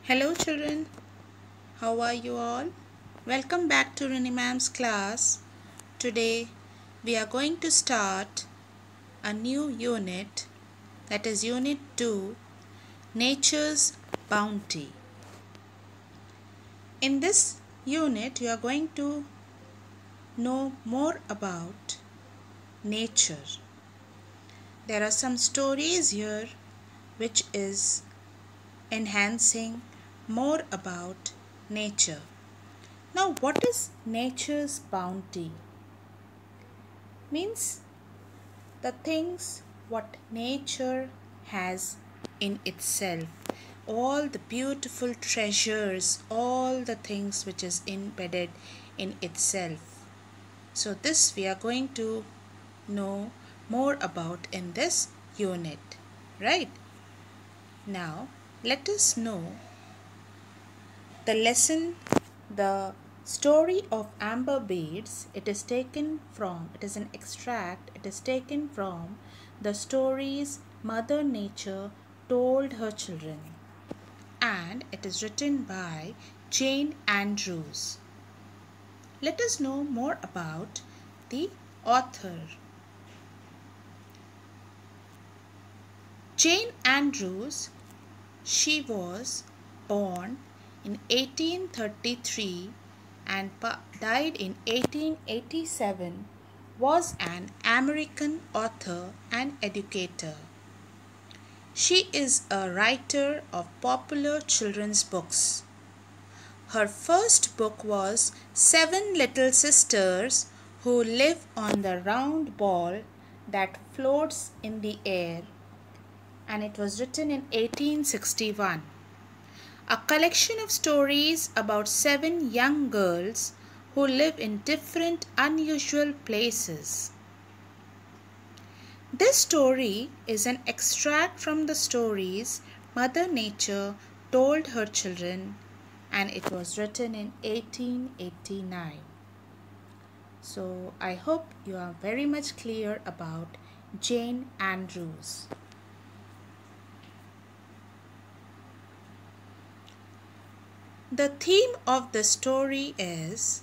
Hello children, how are you all? Welcome back to Rini ma'am's class. Today we are going to start a new unit, that is unit 2, Nature's Bounty. In this unit you are going to know more about nature. There are some stories here which is enhancing more about nature. Now, what is nature's bounty? Means the things what nature has in itself, all the beautiful treasures, all the things which is embedded in itself. So this we are going to know more about in this unit, right? Now let us know the lesson, the story of amber beads. It is an extract, it is taken from the stories Mother Nature told her children, and it is written by Jane Andrews. Let us know more about the author. Jane Andrews, she was born in 1833 and died in 1887, was an American author and educator. She is a writer of popular children's books. Her first book was Seven Little Sisters Who Live on the Round Ball That Floats in the Air, and it was written in 1861. A collection of stories about 7 young girls who live in different unusual places. This story is an extract from the stories Mother Nature told her children, and it was written in 1889. So I hope you are very much clear about Jane Andrews. The theme of the story is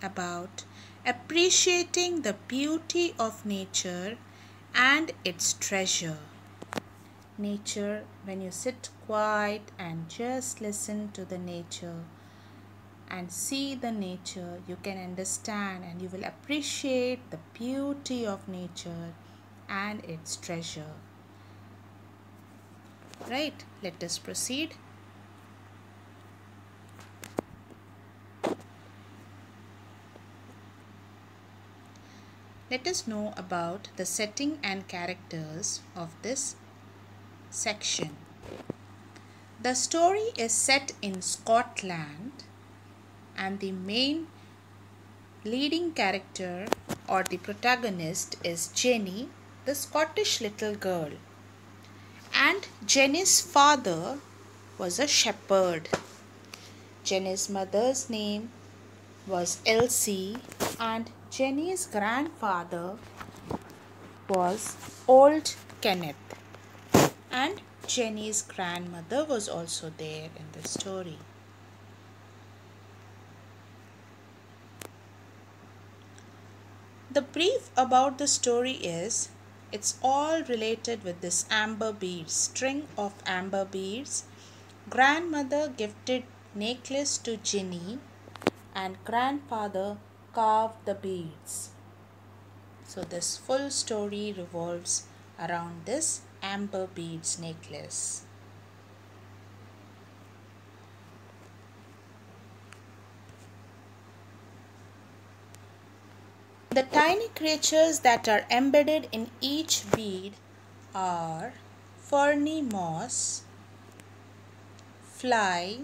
about appreciating the beauty of nature and its treasure. Nature, when you sit quiet and just listen to the nature and see the nature, you can understand and you will appreciate the beauty of nature and its treasure. Right, let us proceed. Let us know about the setting and characters of this section. The story is set in Scotland, and the main leading character or the protagonist is Jenny, the Scottish little girl. And Jenny's father was a shepherd. Jenny's mother's name was Elsie, and Jenny's grandfather was Old Kenneth, and Jenny's grandmother was also there in the story. The brief about the story is, it's all related with this amber beads, string of amber beads. Grandmother gifted necklace to Jenny and grandfather carved the beads. So this full story revolves around this amber beads necklace. The tiny creatures that are embedded in each bead are ferny moss, fly,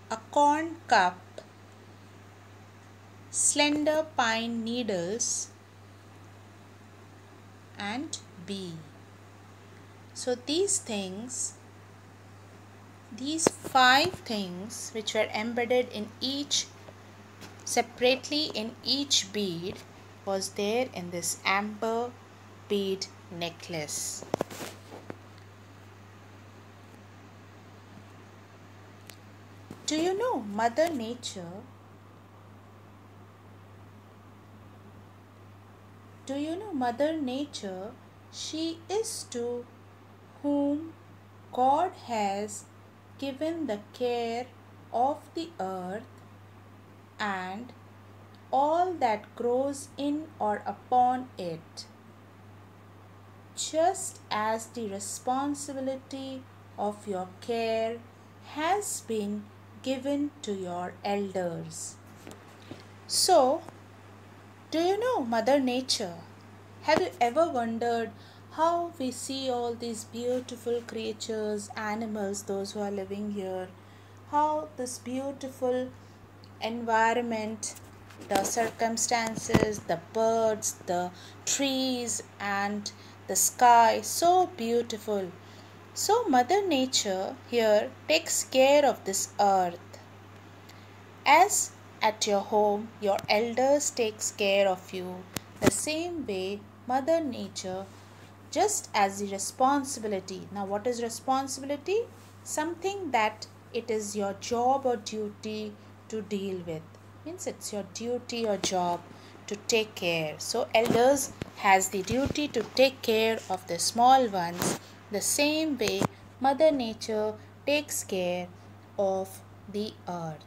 a corn cup, slender pine needles, and bee. So these 5 things which were embedded in each separately in each bead was there in this amber bead necklace. Do you know Mother Nature? Do you know Mother Nature? She is to whom God has given the care of the earth and all that grows in or upon it, just as the responsibility of your care has been given to your elders. So, do you know Mother Nature? Have you ever wondered how we see all these beautiful creatures, animals, those who are living here? How this beautiful environment, the circumstances, the birds, the trees, and the sky, so beautiful. So, Mother Nature here takes care of this earth. As at your home, your elders takes care of you. The same way, Mother Nature, just as the responsibility. Now, what is responsibility? Something that it is your job or duty to deal with. Means it's your duty or job to take care. So, elders has the duty to take care of the small ones. The same way, Mother Nature takes care of the earth.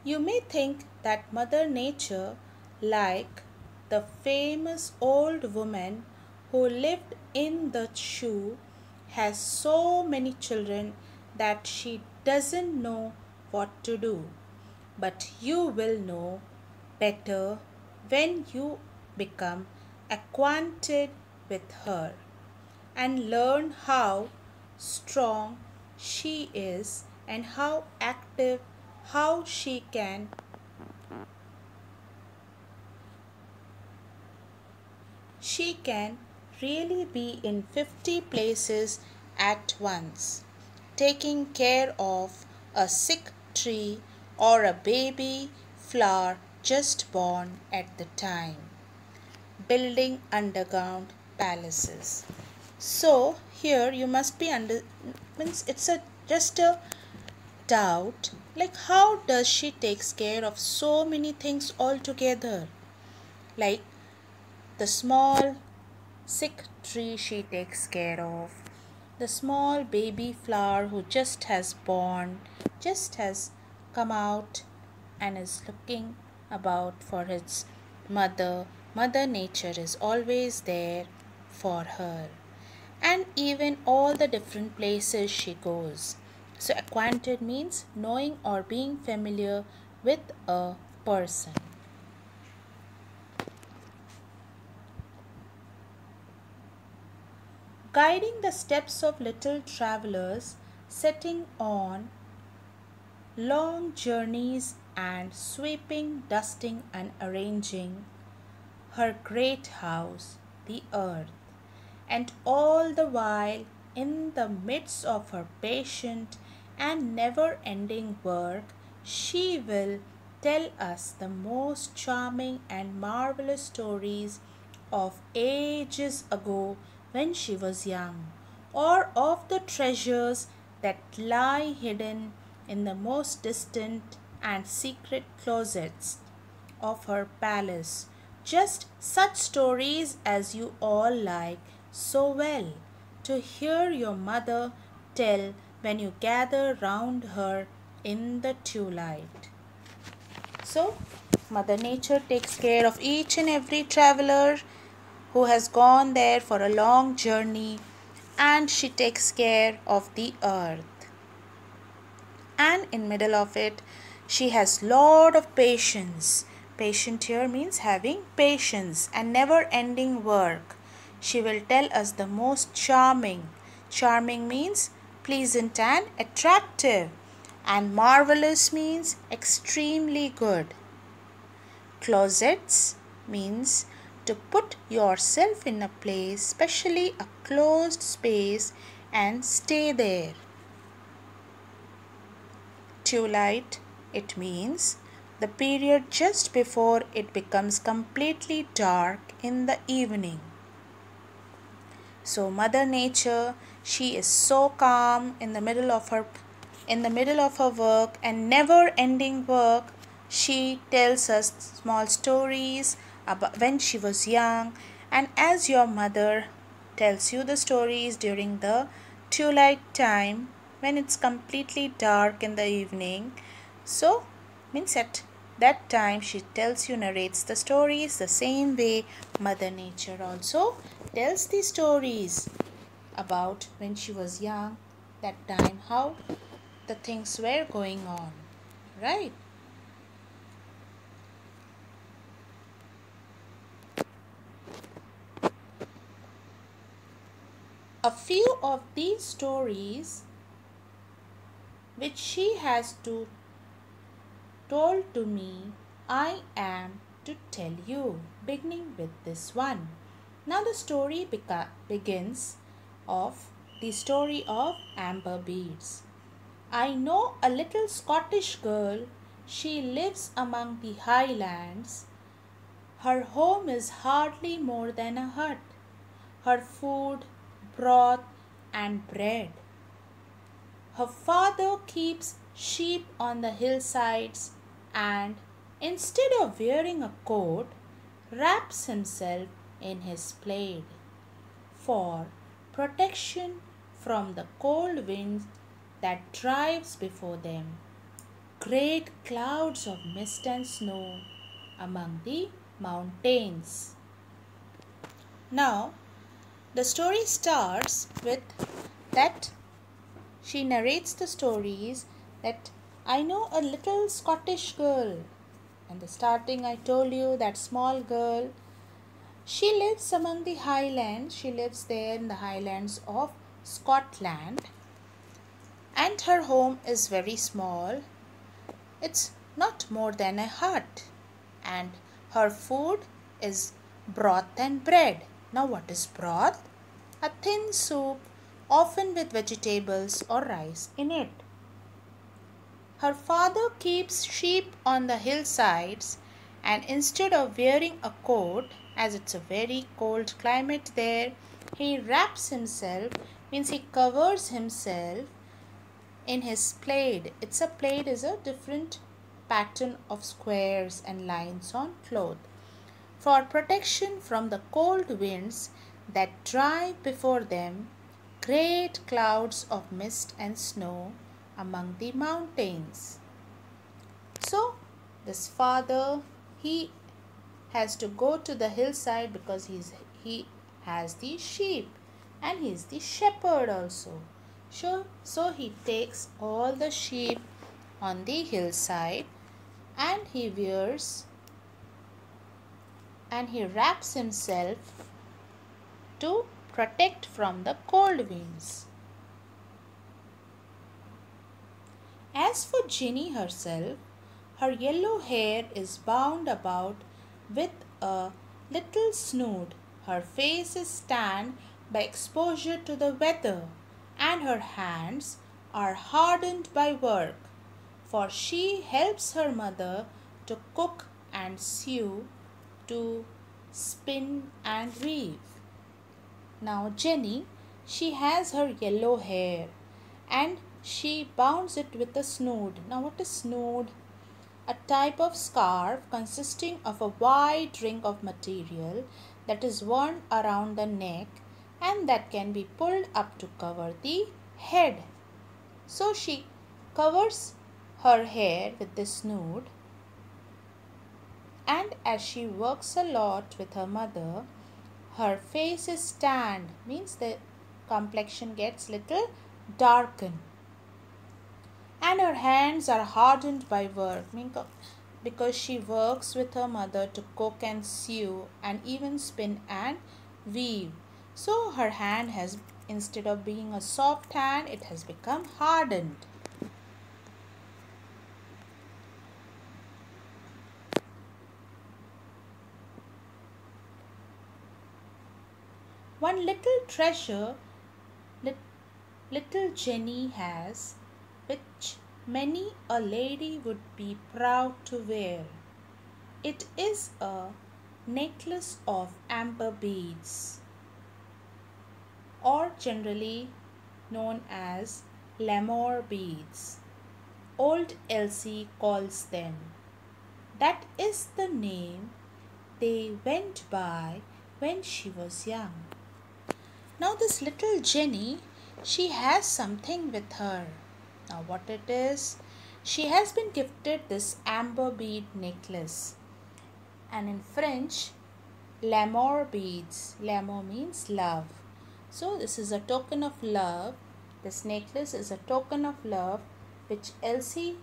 You may think that Mother Nature, like the famous old woman who lived in the shoe, has so many children that she doesn't know what to do. But you will know better when you become acquainted with her and learn how strong she is and how active, how she can really be in 50 places at once, taking care of a sick tree or a baby flower just born at the time, building underground palaces. So here you must be means it's a just a doubt, like how does she takes care of so many things all together, like the small sick tree she takes care of, the small baby flower who just has born, just has come out and is looking about for its mother. Mother Nature is always there for her, and even all the different places she goes. So, acquainted means knowing or being familiar with a person. Guiding the steps of little travelers, setting on long journeys and sweeping, dusting, and arranging her great house, the earth, and all the while, in the midst of her patient and never ending work, she will tell us the most charming and marvelous stories of ages ago when she was young, or of the treasures that lie hidden in the most distant and secret closets of her palace. Just such stories as you all like so well to hear your mother tell when you gather round her in the twilight. So, Mother Nature takes care of each and every traveler who has gone there for a long journey, and she takes care of the earth. And in middle of it, she has lot of patience. Patient here means having patience and never ending work. She will tell us the most charming. Charming means pleasant and attractive, and marvelous means extremely good. Closets means to put yourself in a place, especially a closed space, and stay there. Twilight, it means the period just before it becomes completely dark in the evening. So Mother Nature, she is so calm in the middle of her work and never ending work. She tells us small stories about when she was young, and as your mother tells you the stories during the twilight time when it's completely dark in the evening. So means at that time she tells you, narrates the stories the same way Mother Nature also tells the stories about when she was young, that time, how the things were going on, right? A few of these stories which she has told to me, I am to tell you, beginning with this one. Now the story begins of the story of amber beads. I know a little Scottish girl. She lives among the highlands. Her home is hardly more than a hut. Her food, broth, and bread. Her father keeps sheep on the hillsides and, instead of wearing a coat, wraps himself in his plaid for protection from the cold wind that drives before them great clouds of mist and snow among the mountains. Now, the story starts with that she narrates the stories that I know a little Scottish girl. And the starting, I told you that small girl, she lives among the highlands. She lives there in the highlands of Scotland. And her home is very small. It's not more than a hut. And her food is broth and bread. Now, what is broth? A thin soup, often with vegetables or rice in it. Her father keeps sheep on the hillsides, and instead of wearing a coat, as it's a very cold climate there, he wraps himself, means he covers himself in his plaid. It's a plaid is a different pattern of squares and lines on cloth for protection from the cold winds that drive before them great clouds of mist and snow among the mountains. So this father, he has to go to the hillside because he has the sheep and he is the shepherd also. So he takes all the sheep on the hillside and he wears and he wraps himself to protect from the cold winds. As for Jenny herself, her yellow hair is bound about with a little snood. Her face is tanned by exposure to the weather, and her hands are hardened by work, for she helps her mother to cook and sew, to spin and weave. Now Jenny, she has her yellow hair and she bounds it with a snood. Now what is snood? A type of scarf consisting of a wide ring of material that is worn around the neck and that can be pulled up to cover the head. So she covers her hair with this snood, and as she works a lot with her mother, her face is tanned, means the complexion gets little darkened, and her hands are hardened by work, because she works with her mother to cook and sew and even spin and weave. So her hand has, instead of being a soft hand, it has become hardened. One little treasure little Jenny has, which many a lady would be proud to wear. It is a necklace of amber beads. or generally known as lemur beads. Old Elsie calls them. That is the name they went by when she was young. Now this little Jenny, she has something with her. Now what it is? She has been gifted this amber bead necklace. And in French, l'amour beads. L'amour means love. So this is a token of love. This necklace is a token of love which Elsie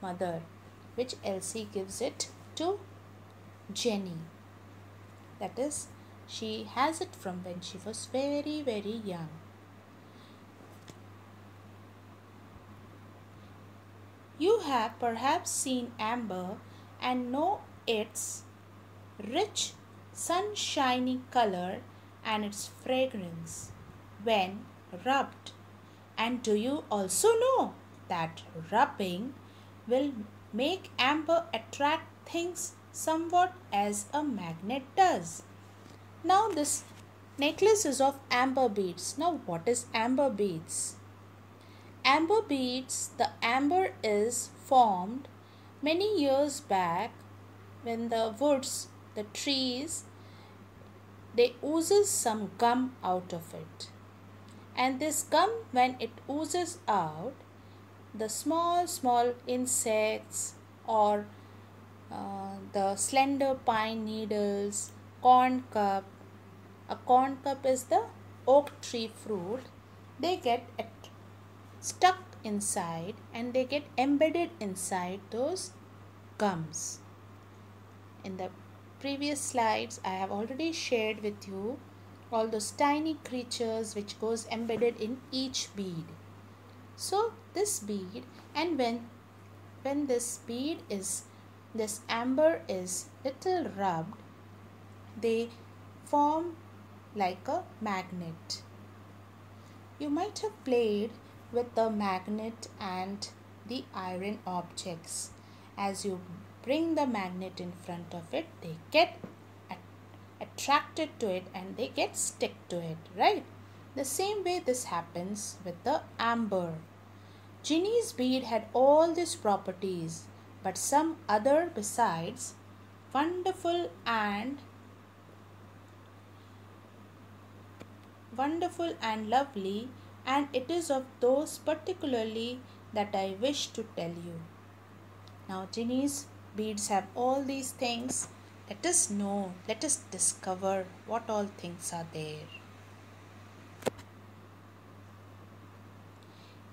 mother, which Elsie gives it to Jenny. That is, she has it from when she was very, very young. You have perhaps seen amber and know its rich, sunshiny color and its fragrance when rubbed. And do you also know that rubbing will make amber attract things somewhat as a magnet does? Now this necklace is of amber beads. Now what is amber beads? Amber beads, the amber is formed many years back when the woods, the trees, they oozes some gum out of it. And this gum, when it oozes out, the small insects or the slender pine needles, corn cup, a corn cup is the oak tree fruit, they get stuck inside and they get embedded inside those gums. In the previous slides, I have already shared with you all those tiny creatures which goes embedded in each bead. So this bead, and when this bead is, this amber is little rubbed, they form like a magnet. You might have played with the magnet and the iron objects. As you bring the magnet in front of it, they get attracted to it and they get stick to it, right? The same way this happens with the amber. Ginny's bead had all these properties, but some other besides, wonderful and lovely, and it is of those particularly that I wish to tell you. Now Ginny's beads have all these things. Let us know, let us discover what all things are there.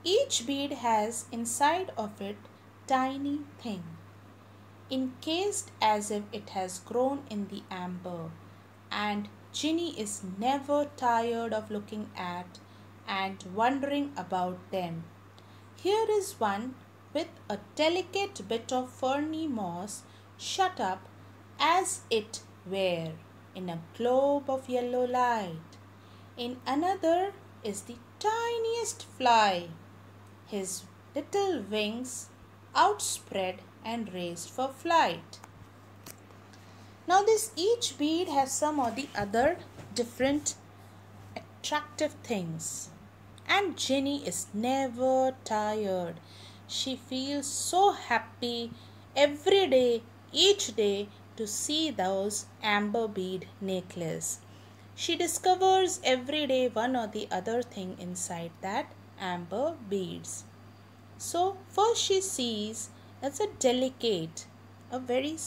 Each bead has inside of it tiny thing, encased as if it has grown in the amber, and Ginny is never tired of looking at and wondering about them. Here is one with a delicate bit of ferny moss shut up as it were in a globe of yellow light. In another is the tiniest fly, his little wings outspread and raised for flight. Now this each bead has some or the other different attractive things. And Jenny is never tired. She feels so happy every day, each day, to see those amber bead necklace. She discovers every day one or the other thing inside that amber beads. So first she sees it's a delicate, a very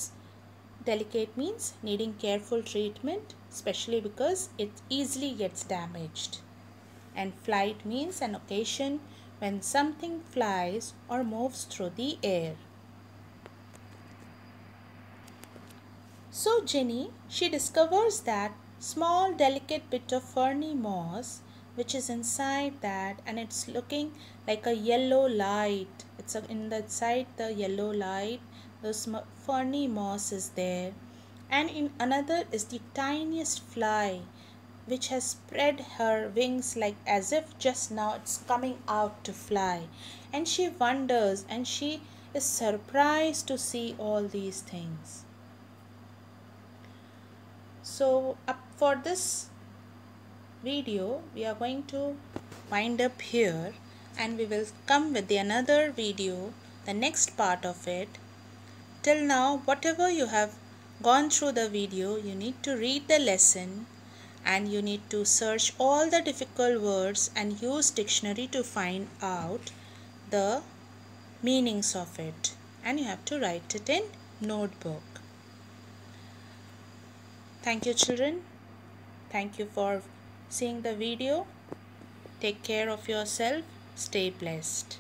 delicate means needing careful treatment, especially because it easily gets damaged. And flight means an occasion when something flies or moves through the air. So Jenny, she discovers that small delicate bit of ferny moss which is inside that, and it's looking like a yellow light. It's inside the yellow light, the ferny moss is there. And in another is the tiniest fly which has spread her wings like as if just now it's coming out to fly. And she wonders and she is surprised to see all these things. So up for this video we are going to wind up here, and we will come with another video, the next part of it. Till now, whatever you have gone through the video, you need to read the lesson and you need to search all the difficult words and use dictionary to find out the meanings of it, and you have to write it in notebook. Thank you, children. Thank you for seeing the video. Take care of yourself. Stay blessed.